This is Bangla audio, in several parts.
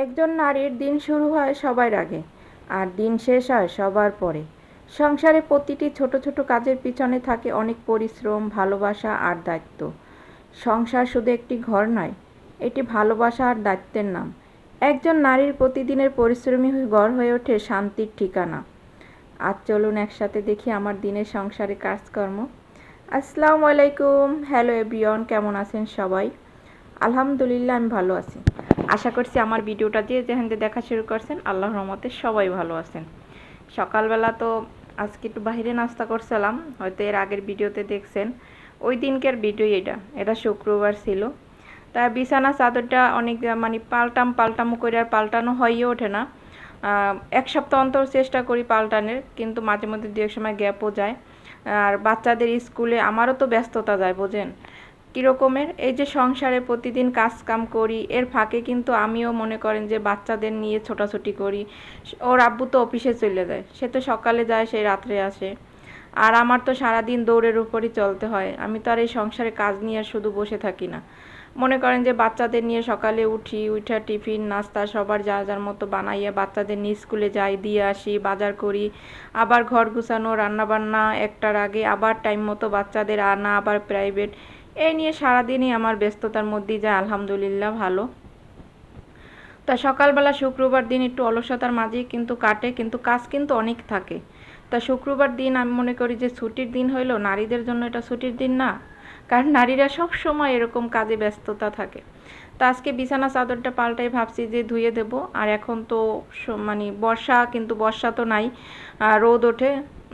একজন নারীর দিন শুরু হয় সবার আগে আর দিন শেষ হয় সবার পরে। সংসারে প্রতিটি ছোট ছোট কাজের পিছনে থাকে অনেক পরিশ্রম, ভালোবাসা আর দায়িত্ব। সংসার শুধু একটি ঘর নয়, এটি ভালোবাসা আর দায়িত্বের নাম। একজন নারীর প্রতিদিনের পরিশ্রমী ঘর হয়ে ওঠে শান্তির ঠিকানা। আজ চলুন একসাথে দেখি আমার দিনের সংসারে কাজকর্ম। আসসালামু আলাইকুম, হ্যালো এভরিওয়ান, কেমন আছেন সবাই? আলহামদুলিল্লাহ, আমি ভালো আছি। আশা করছি আমার ভিডিওটা যে যেখান থেকে দেখা শুরু করছেন আল্লাহর রহমতে সবাই ভালো আছেন। সকালবেলা তো আজকে একটু বাইরে নাস্তা করছিলাম, হয়তো এর আগের ভিডিওতে দেখছেন। ওই দিনকার ভিডিও এটা শুক্রবার ছিল। তা বিছানা চাদরটা অনেক মানে পাল্টামো করে আর পাল্টানো হয়ে ওঠে না। এক সপ্তাহ অন্তর চেষ্টা করি পাল্টানোর, কিন্তু মাঝে মধ্যে দু এক সময় গ্যাপও যায়। আর বাচ্চাদের স্কুলে আমারও তো ব্যস্ততা যায়, বোঝেন কীরকমের। এই যে সংসারে প্রতিদিন কাজ কাম করি, এর ফাঁকে কিন্তু আমিও মনে করেন যে বাচ্চাদের নিয়ে ছোটাছুটি করি। ওর আব্বু তো অফিসে চলে যায়, সে তো সকালে যায়, সেই রাত্রে আসে। আর আমার তো সারাদিন দৌড়ের উপরই চলতে হয়। আমি তো আর এই সংসারে কাজ নিয়ে আর শুধু বসে থাকি না। মনে করেন যে বাচ্চাদের নিয়ে সকালে উঠা টিফিন নাস্তা সবার যা যার মতো বানাইয়া বাচ্চাদের নিয়ে স্কুলে যাই, দিয়ে আসি, বাজার করি, আবার ঘর গুছানো, রান্নাবান্না, একটার আগে আবার টাইম মতো বাচ্চাদের আনা, আবার প্রাইভেট, এই নিয়ে সারাদিনই আমার ব্যস্ততার মধ্যেই যায়। আলহামদুলিল্লাহ ভালো। তা সকালবেলা শুক্রবার দিন একটু অলসতার মাঝেই কিন্তু কাটে, কিন্তু কাজ কিন্তু অনেক থাকে। তা শুক্রবার দিন আমি মনে করি যে ছুটির দিন হইলো, নারীদের জন্য এটা ছুটির দিন না, কারণ নারীরা সব সময় এরকম কাজে ব্যস্ততা থাকে। তা আজকে বিছানা চাদরটা পাল্টাই ভাবছি যে ধুয়ে দেব। আর এখন তো মানে বর্ষা, কিন্তু বর্ষা তো নাই, রোদ ওঠে,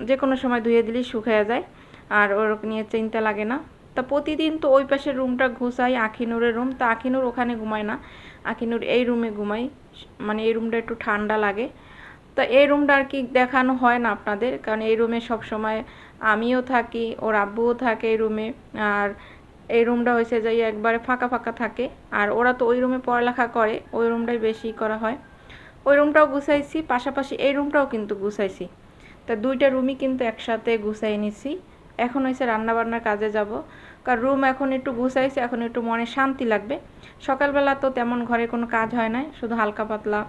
যে কোনো সময় ধুয়ে দিলেই শুকিয়ে যায়, আর ওর নিয়ে চিন্তা লাগে না। তা প্রতিদিন তো ওই পাশের রুমটা ঘুষাই, আখিনুরের রুম, তা আখিনুর ওখানে ঘুমায় না, আখিনুর এই রুমে ঘুমাই। মানে এই রুমটা একটু ঠান্ডা লাগে। তা এই রুমটা আর কি দেখানো হয় না আপনাদের, কারণ এই রুমে সব সময় আমিও থাকি, ওর আব্বুও থাকে এই রুমে। আর এই রুমটা হয়েছে যাই একবারে ফাঁকা ফাঁকা থাকে। আর ওরা তো ওই রুমে পড়ালেখা করে, ওই রুমটাই বেশি করা হয়। ওই রুমটাও গুছাইছি, পাশাপাশি এই রুমটাও কিন্তু গুছাইছি। তা দুইটা রুমই কিন্তু একসাথে গুছাই নিছি। এখন হয়েছে রান্নাবান্নার কাজে যাব, কারণ রুম এখন একটু গুছাইছি, এখন একটু মনে শান্তি লাগবে। সকালবেলা তো তেমন ঘরে কোনো কাজ হয় না, শুধু হালকা পাতলা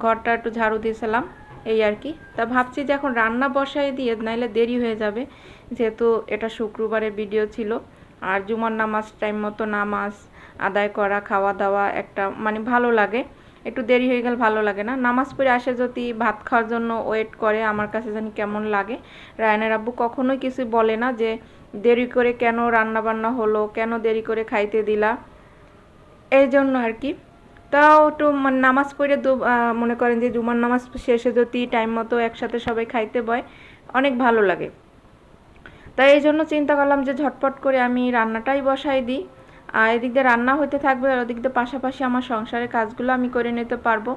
ঘরটা একটু ঝাড়ু দিয়েছিলাম, এই আর কি। তা ভাবছি যে এখন রান্না বসাই দিয়ে, নাইলে দেরি হয়ে যাবে, যেহেতু এটা শুক্রবারের ভিডিও ছিল। আর জুমার নামাজ টাইম মতো নামাজ আদায় করা, খাওয়া দাওয়া একটা মানে ভালো লাগে। একটু দেরি হয়ে গেলে ভালো লাগে না। নামাজ পড়ে আসে যদি ভাত খাওয়ার জন্য ওয়েট করে, আমার কাছে জানি কেমন লাগে। রায়নের আব্বু কখনোই কিছু বলে না যে দেরি করে কেন রান্না বান্না হলো, কেন দেরি করে খাইতে দিলা, এই জন্য আর কি। তাও একটু নামাজ পড়ে মনে করেন যে জুমার নামাজ শেষে যদি টাইম মতো একসাথে সবাই খাইতে বয়, অনেক ভালো লাগে। তাই এই জন্য চিন্তা করলাম যে ঝটপট করে আমি রান্নাটাই বসাই দিই। আর এদিক দিয়ে রান্না হতে থাকবে, আর ওদিক দিয়ে পাশাপাশি আমার সংসারের কাজগুলো আমি করে নিতে পারবো।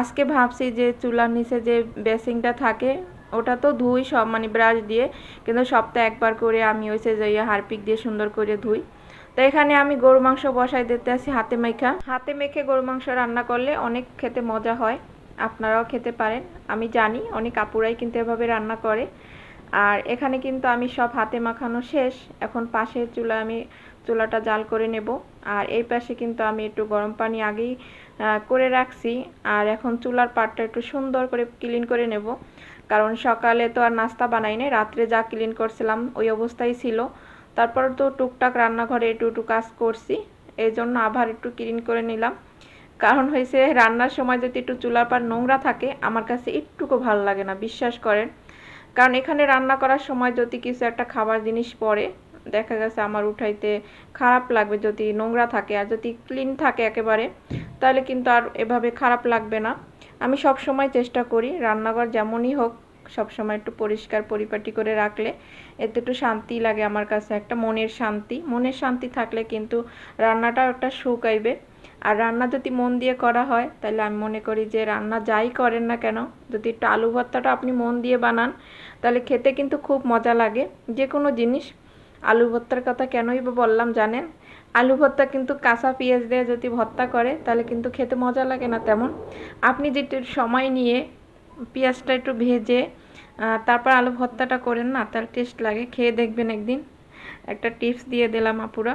আজকে ভাবছি যে চুলার নিচে যে বেসিংটা থাকে, ওটা তো ধুই সব মানে ব্রাশ দিয়ে, কিন্তু সপ্তাহে একবার করে আমি ওইসে যাইয়া হারপিক দিয়ে সুন্দর করে ধুই। তো এখানে আমি গরু মাংস বসাই দিতে আসি হাতে মেখে গরু মাংস রান্না করলে অনেক খেতে মজা হয়। আপনারাও খেতে পারেন, আমি জানি অনেক আপুরাই কিন্তু এভাবে রান্না করে। আর এখানে কিন্তু আমি সব হাতে মাখানো শেষ, এখন পাশের চুলায় আমি চুলাটা জাল করে নেব। আর এই পাশে কিন্তু আমি একটু গরম পানি আগেই করে রাখছি। আর এখন চুলার পাটটা একটু সুন্দর করে ক্লিন করে নেব, কারণ সকালে তো আর নাস্তা বানাই নাই, রাত্রে যা ক্লিন করছিলাম ওই অবস্থায় ছিল। তারপর তো টুকটাক রান্নাঘরে একটু একটু কাজ করছি, এই জন্য আবার একটু ক্লিন করে নিলাম। কারণ হয়েছে রান্নার সময় যদি একটু চুলার পাট নোংরা থাকে, আমার কাছে একটুকু ভালো লাগে না, বিশ্বাস করেন। কারণ এখানে রান্না করার সময় যদি কিছু একটা খাবার জিনিস পড়ে, দেখা গেছে আমার উঠাইতে খারাপ লাগবে যদি নোংরা থাকে। আর যদি ক্লিন থাকে একেবারে, তাহলে কিন্তু আর এভাবে খারাপ লাগবে না। আমি সব সময় চেষ্টা করি রান্নাঘর যেমনই হোক সব সময় একটু পরিষ্কার পরিপাটি করে রাখলে এতে একটু শান্তি লাগে আমার কাছে, একটা মনের শান্তি থাকলে কিন্তু রান্নাটাও একটা সুখ আইবে। আর রান্না যদি মন দিয়ে করা হয়, তাহলে আমি মনে করি যে রান্না যাই করেন না কেন, যদি একটু আলু ভর্তাটা আপনি মন দিয়ে বানান, তাহলে খেতে কিন্তু খুব মজা লাগে যে কোনো জিনিস। আলু ভর্তার কথা কেনই বা বললাম জানেন? আলু ভর্তা কিন্তু কাঁচা পেঁয়াজ দিয়ে যদি ভর্তা করে, তাহলে কিন্তু খেতে মজা লাগে না তেমন। আপনি যেটু সময় নিয়ে পেঁয়াজটা একটু ভেজে তারপর আলু ভর্তাটা করেন না, তার টেস্ট লাগে, খেয়ে দেখবেন একদিন। একটা টিপস দিয়ে দিলাম আপুরা।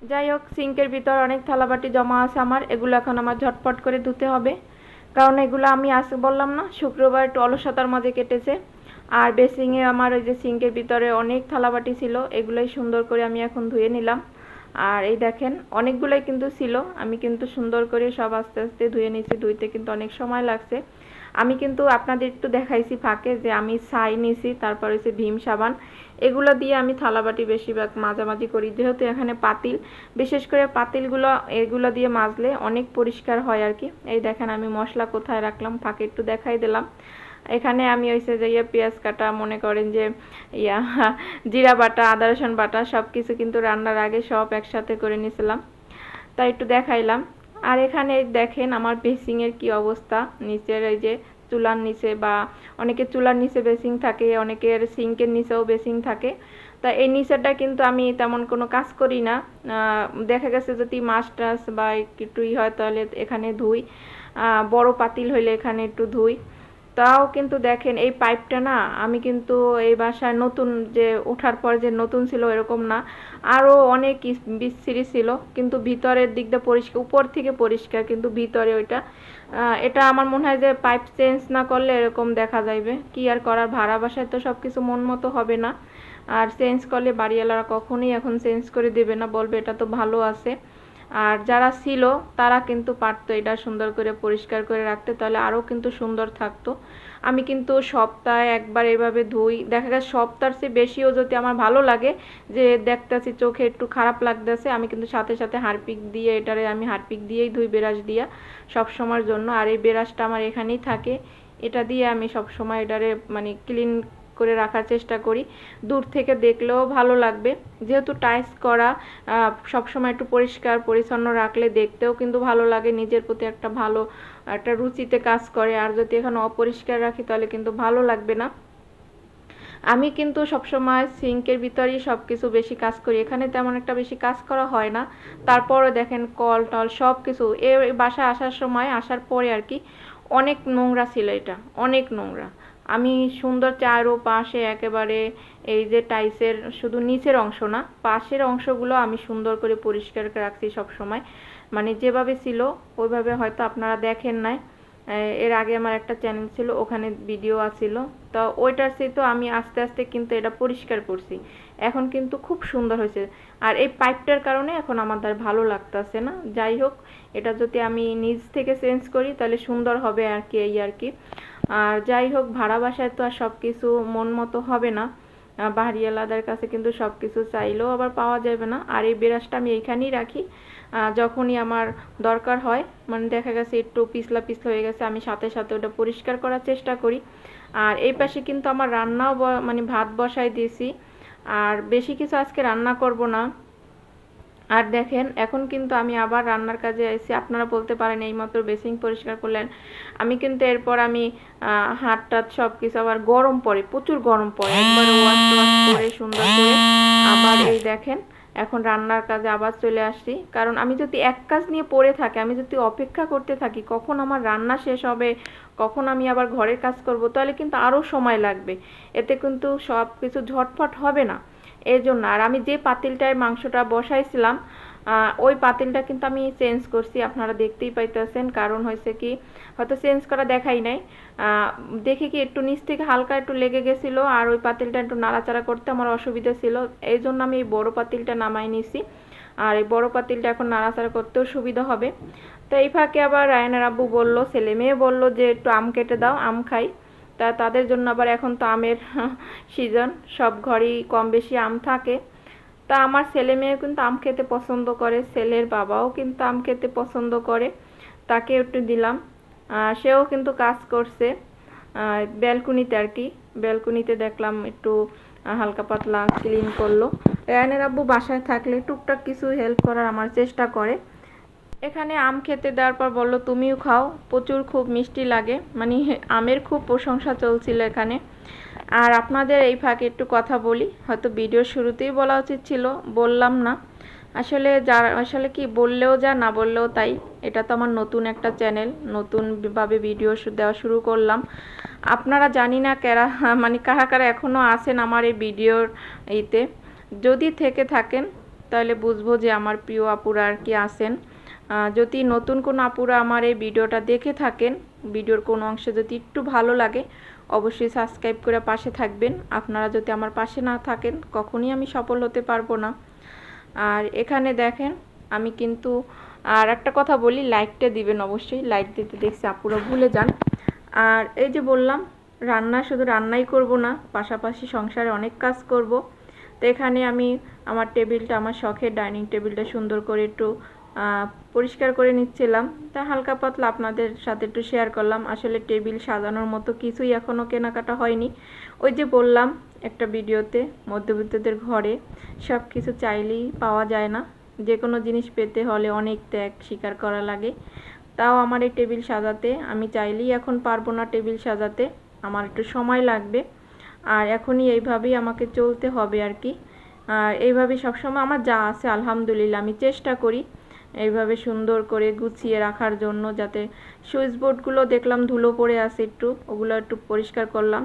যাই হোক, সিঙ্কের ভিতর অনেক থালাবাটি জমা আছে আমার, এগুলো এখন আমার ঝটপট করে ধুতে হবে। কারণ এগুলো আমি আজ বললাম না শুক্রবার একটু অলসতার মাঝে কেটেছে। আর বেসিংয়ে আমার ওই যে সিঙ্কের ভিতরে অনেক থালাবাটি ছিল, এগুলোই সুন্দর করে আমি এখন ধুয়ে নিলাম। আর এই দেখেন অনেকগুলোই কিন্তু ছিল, আমি কিন্তু সুন্দর করে সব আস্তে আস্তে ধুয়ে নিয়েছি, ধুইতে কিন্তু অনেক সময় লাগছে। আমি কিন্তু আপনাদের একটু দেখাইছি ফাঁকে যে আমি ছাই নিয়েছি, তারপর হচ্ছে ভীম সাবান, এগুলো দিয়ে আমি থালাবাটি বেশিরভাগ মাজামাজি করি, যেহেতু এখানে পাতিল, বিশেষ করে পাতিলগুলো এগুলো দিয়ে মাজলে অনেক পরিষ্কার হয় আর কি। এই দেখেন আমি মশলা কোথায় রাখলাম ফাঁকে একটু দেখাই দিলাম। এখানে আমি হয়েছে যে পেঁয়াজ কাটা, মনে করেন যে ইয়া জিরা বাটা, আদা রসুন বাটা, সব কিছু কিন্তু রান্নার আগে সব একসাথে করে নিয়েছিলাম, তাই একটু দেখাইলাম। আর এখানে দেখেন আমার বেসিংয়ের কি অবস্থা, নিচের এই যে চুলার নিচে, বা অনেকের চুলার নিচে বেসিং থাকে, অনেকের সিঙ্কের নিচেও বেসিং থাকে। তা এই নিচেরটা কিন্তু আমি তেমন কোনো কাজ করি না, দেখা গেছে যদি মাছ টাছ বা একটুই হয় তাহলে এখানে ধুই, বড় পাতিল হইলে এখানে একটু ধুই। তাও কিন্তু দেখেন এই পাইপটা না, আমি কিন্তু এই বাসায় নতুন, যে ওঠার পর যে নতুন ছিল এরকম না, আরও অনেক বিচ্ছিরি ছিল, কিন্তু ভিতরের দিকটা পরিষ্কার, উপর থেকে পরিষ্কার, কিন্তু ভিতরে ওইটা এটা আমার মনে হয় যে পাইপ চেঞ্জ না করলে এরকম দেখা যাইবে, কি আর করার, ভাড়া বাসায় তো সব কিছু মন মতো হবে না। আর চেঞ্জ করলে বাড়িওয়ালারা কখনোই এখন চেঞ্জ করে দেবে না, বলবে এটা তো ভালো আছে। আর যারা ছিল তারা কিন্তু পারতো এটা সুন্দর করে পরিষ্কার করে রাখতে, তাহলে আরও কিন্তু সুন্দর থাকতো। আমি কিন্তু সপ্তাহে একবার এভাবে ধুই, দেখা গেছে সপ্তাহের চেয়ে বেশিও যদি আমার ভালো লাগে, যে দেখতেছি চোখে একটু খারাপ লাগতেছে, আমি কিন্তু সাথে সাথে হারপিক দিয়ে, এটারে আমি হারপিক দিয়েই ধুই, ব্রাশ দিয়া সব সময়ের জন্য। আর এই ব্রাশটা আমার এখানেই থাকে, এটা দিয়ে আমি সব সময় এটারে মানে ক্লিন করে রাখার চেষ্টা করি, দূর থেকে দেখলেও ভালো লাগবে, যেহেতু টাইলস করা, সবসময় একটু পরিষ্কার পরিচ্ছন্ন রাখলে দেখতেও কিন্তু ভালো লাগে, নিজের প্রতি একটা ভালো একটা রুচিতে কাজ করে। আর যদি এখানে অপরিষ্কার রাখি তাহলে কিন্তু ভালো লাগবে না। আমি কিন্তু সবসময় সিঙ্কের ভিতরেই সব কিছু বেশি কাজ করি, এখানে তেমন একটা বেশি কাজ করা হয় না। তারপরে দেখেন কল টল সব কিছু এ বাসায় আসার সময়, আসার পরে আর কি, অনেক নোংরা ছিল, এটা অনেক নোংরা। আমি সুন্দর চারো পাশে একেবারে এই যে টাইসের শুধু নিচের অংশ না, পাশের অংশগুলো আমি সুন্দর করে পরিষ্কার রাখছি সব সময়, মানে যেভাবে ছিল ওইভাবে হয়তো আপনারা দেখেন নাই। এর আগে আমার একটা চ্যানেল ছিল, ওখানে ভিডিও আছিল, তো ওইটার চেয়ে তো আমি আস্তে আস্তে কিন্তু এটা পরিষ্কার করছি, এখন কিন্তু খুব সুন্দর হয়েছে। আর এই পাইপটার কারণে এখন আমার আর ভালো লাগতেছে না। যাই হোক, এটা যদি আমি নিজ থেকে চেঞ্জ করি তাহলে সুন্দর হবে আর কি, এই আর কি। আর যাই হোক, ভাড়া বাসায় তো আর সব কিছু মন মতো হবে না, বাড়িওয়ালাদের কাছে কিন্তু সব কিছু চাইলেও আবার পাওয়া যাবে না। আর এই ব্রাশটা আমি এইখানেই রাখি, যখনই আমার দরকার হয়, মানে দেখা গেছে একটু পিছলা পিছলা হয়ে গেছে, আমি সাথে সাথে ওটা পরিষ্কার করার চেষ্টা করি। আর এই পাশে কিন্তু আমার রান্নাও মানে ভাত বসাই দিয়েছি, আর বেশি কিছু আজকে রান্না করব না। আর দেখেন এখন কিন্তু আমি আবার রান্নার কাজে এসেছি, আপনারা বলতে পারেন এইমাত্র বেসিন পরিষ্কার করলেন, আমি কিন্তু এরপর আমি হাত টাত সব কিছু, আবার গরম পড়ে, প্রচুর গরম পড়ে, একবার ওয়াশ টোয়াশ করে সুন্দর করে আবার এই দেখেন এখন রান্নার কাজে আবার চলে আসছি। কারণ আমি যদি এক কাজ নিয়ে পড়ে থাকি, আমি যদি অপেক্ষা করতে থাকি কখন আমার রান্না শেষ হবে, কখন আমি আবার ঘরের কাজ করব, তাহলে কিন্তু আরও সময় লাগবে, এতে কিন্তু সব কিছু ঝটফট হবে না। এর জন্য আর আমি যে পাতিলটায় মাংসটা বসাইছিলাম, ওই পাতিলটা কিন্তু আমি চেঞ্জ করছি, আপনারা দেখতেই পাইতেছেন। কারণ হয়েছে কি, হয়তো চেঞ্জ করা দেখাই নাই, দেখে কি একটু নিচ থেকে হালকা একটু লেগে গেছিলো, আর ওই পাতিলটা একটু নাড়াচাড়া করতে আমার অসুবিধা ছিল, এই জন্য আমি এই বড় পাতিলটা নামাই নিছি। আর এই বড় পাতিলটা এখন নাড়াচাড়া করতেও সুবিধা হবে। তো এই ফাঁকে আবার রায়নার আব্বু বললো, ছেলে মেয়ে বললো যে একটু আম কেটে দাও, আম খাই। তা তাদের জন্য আবার এখন তো আমের সিজন, সব ঘরেই কম বেশি আম থাকে। তা আমার ছেলে মেয়ে কিন্তু আম খেতে পছন্দ করে, ছেলের বাবাও কিন্তু আম খেতে পছন্দ করে, তাকে একটু দিলাম। সেও কিন্তু কাজ করছে ব্যালকনিতে আর কি, ব্যালকনিতে দেখলাম একটু হালকা পাতলা ক্লিন করলো। রায়ানের আব্বু বাসায় থাকলে টুকটাক কিছু হেল্প করার আমার চেষ্টা করে। এখানে আম খেতে দেওয়ার পর বলল তুমিও খাও, প্রচুর খুব মিষ্টি লাগে, মানে আমের খুব প্রশংসা চলছিল এখানে। আর আপনাদের এই ফাঁকে একটু কথা বলি, হয়তো ভিডিও শুরুতেই বলা উচিত ছিল, বললাম না। আসলে কি, বললেও যা, না বললেও তাই, এটা তো আমার নতুন একটা চ্যানেল, নতুনভাবে ভিডিও দেওয়া শুরু করলাম। আপনারা জানি না কারা, মানে কারা কারা এখনও আছেন আমার এই ভিডিওর এইতে, যদি থেকে থাকেন তাহলে বুঝবো যে আমার প্রিয় আপুরা আর কি আছেন। যদি নতুন কোনো আপুরা আমার এই ভিডিওটা দেখে থাকেন, ভিডিওর কোনো অংশে যদি একটু ভালো লাগে অবশ্যই সাবস্ক্রাইব করে পাশে থাকবেন। আপনারা যদি আমার পাশে না থাকেন কখনই আমি সফল হতে পারবো না। আর এখানে দেখেন আমি কিন্তু আর একটা কথা বলি, লাইকটা দিবেন অবশ্যই, লাইক দিতে দেখছি আপুরা ভুলে যান। আর এই যে বললাম রান্না, শুধু রান্নাই করব না, পাশাপাশি সংসারে অনেক কাজ করব। তো এখানে আমি আমার টেবিলটা, আমার শখের ডাইনিং টেবিলটা সুন্দর করে একটু পরিষ্কার করে নিচ্ছিলাম। তা হালকা পাতলা আপনাদের সাথে একটু শেয়ার করলাম। আসলে টেবিল সাজানোর মতো কিছুই এখনও কেনাকাটা হয়নি। ওই যে বললাম একটা ভিডিওতে, মধ্যবিত্তদের ঘরে সব কিছু চাইলেই পাওয়া যায় না, যে কোনো জিনিস পেতে হলে অনেক ত্যাগ স্বীকার করা লাগে। তাও আমার এই টেবিল সাজাতে আমি চাইলেই এখন পারবো না, টেবিল সাজাতে আমার একটু সময় লাগবে। আর এখনই এইভাবেই আমাকে চলতে হবে আর কি। আর এইভাবেই সবসময় আমার যা আছে আলহামদুলিল্লাহ আমি চেষ্টা করি এইভাবে সুন্দর করে গুছিয়ে রাখার জন্য, যাতে সুইচ বোর্ডগুলো দেখলাম ধুলো পড়ে আছে একটু, ওগুলো একটু পরিষ্কার করলাম।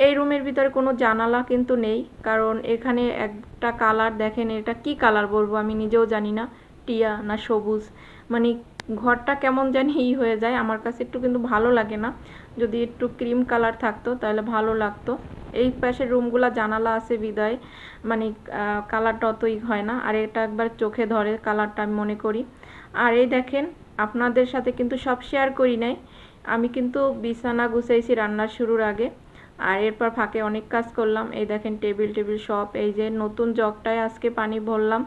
এই রুমের ভিতরে কোনো জানালা কিন্তু নেই, কারণ এখানে একটা কালার দেখেন, এটা কি কালার বলবো আমি নিজেও জানি না, টিয়া না সবুজ, মানে ঘরটা কেমন জানি হয়ে যায় আমার কাছে, একটু কিন্তু ভালো লাগে না। যদি একটু ক্রিম কালার থাকতো তাহলে ভালো লাগতো। এই পাশের রুমগুলো জানালা আছে বিদায় মানে কালারটা অতই হয় না, আর এটা একবার চোখে ধরে কালারটা আমি মনে করি। আর এই দেখেন আপনাদের সাথে কিন্তু সব শেয়ার করি নাই, আমি কিন্তু বিছানা গুছাইছি রান্নার শুরুর আগে, আর এরপর ফাঁকে অনেক কাজ করলাম। এই দেখেন টেবিল সব, এই যে নতুন জগটায় আজকে পানি ভরলাম।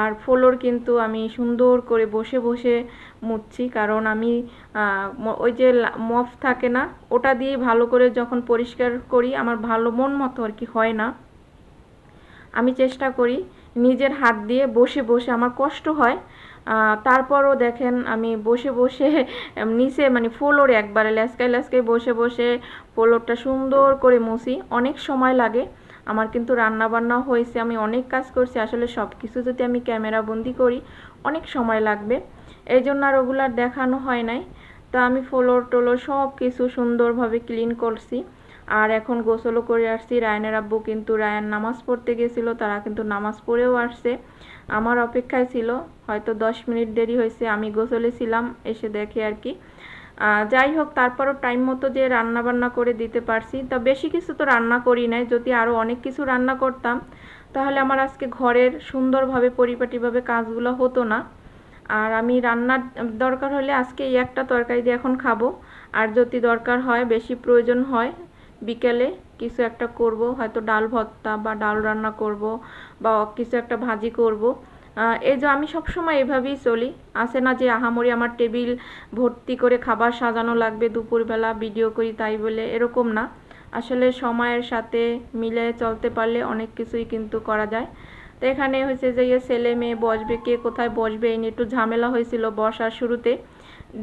আর ফ্লোর কিন্তু আমি সুন্দর করে বসে বসে মুছছি, কারণ আমি ওই যে মপ থাকে না, ওটা দিয়ে ভালো করে যখন পরিষ্কার করি আমার ভালো মন মতো আর কি হয় না। আমি চেষ্টা করি নিজের হাত দিয়ে বসে বসে, আমার কষ্ট হয় তারপরও দেখেন আমি বসে বসে নিচে মানে ফ্লোরে একবারে লেসকায় লেসকায় বসে বসে ফ্লোরটা সুন্দর করে মুছি। অনেক সময় লাগে আমার, কিন্তু রান্না বান্না হয়েছে, আমি অনেক কাজ করছি, আসলে সব কিছু যদি আমি ক্যামেরা বন্দি করি অনেক সময় লাগবে, এই জন্য আর ওগুলার দেখানো হয় নাই। তো আমি ফ্লোর টোলোর সব কিছু সুন্দরভাবে ক্লিন করছি। আর এখন গোসলও করে আসছি। রায়ানের আব্বু কিন্তু, রায়ান নামাজ পড়তে গেছিল, তারা কিন্তু নামাজ পড়েও আসছে, আমার অপেক্ষায় ছিল। হয়তো 10 মিনিট দেরি হয়েছে, আমি গোসলে ছিলাম, এসে দেখে আর কি। যাই হোক, তারপরও টাইম মতো যে রান্না বান্না করে দিতে পারছি। তা বেশি কিছু তো রান্না করি নাই, যদি আরও অনেক কিছু রান্না করতাম তাহলে আমার আজকে ঘরের সুন্দরভাবে পরিপাটিভাবে কাজগুলো হতো না। আর আমি রান্নার দরকার হলে আজকে এই একটা তরকারি দিয়ে এখন খাবো, আর যদি দরকার হয় বেশি প্রয়োজন হয় বিকেলে কিছু একটা করব, হয়তো ডাল ভর্তা বা ডাল রান্না করব বা কিছু একটা ভাজি করব। এই যে আমি সবসময় এভাবেই চলি, আসে না যে আহামরি আমার টেবিল ভর্তি করে খাবার সাজানো লাগবে দুপুরবেলা ভিডিও করি তাই বলে, এরকম না। আসলে সময়ের সাথে মিলে চলতে পারলে অনেক কিছুই কিন্তু করা যায়। তো এখানে হয়েছে যে ছেলে মেয়ে বসবে, কে কোথায় বসবে এই নিয়ে একটু ঝামেলা হয়েছিল বসার শুরুতে।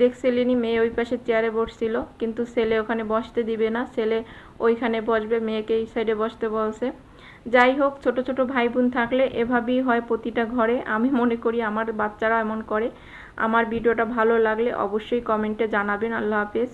দেখছিলেনি মেয়ে ওই পাশে চেয়ারে বসছিল, কিন্তু ছেলে ওখানে বসতে দিবে না, ছেলে ওইখানে বসবে, মেয়েকে এই সাইডে বসতে বলছে। যাই হোক, ছোট ছোট ভাই বোন থাকলে এভাবেই হয় প্রতিটা ঘরে, আমি মনে করি আমার বাচ্চারা এমন করে। আমার ভিডিওটা ভালো লাগলে অবশ্যই কমেন্টে জানাবেন। আল্লাহ হাফেজ।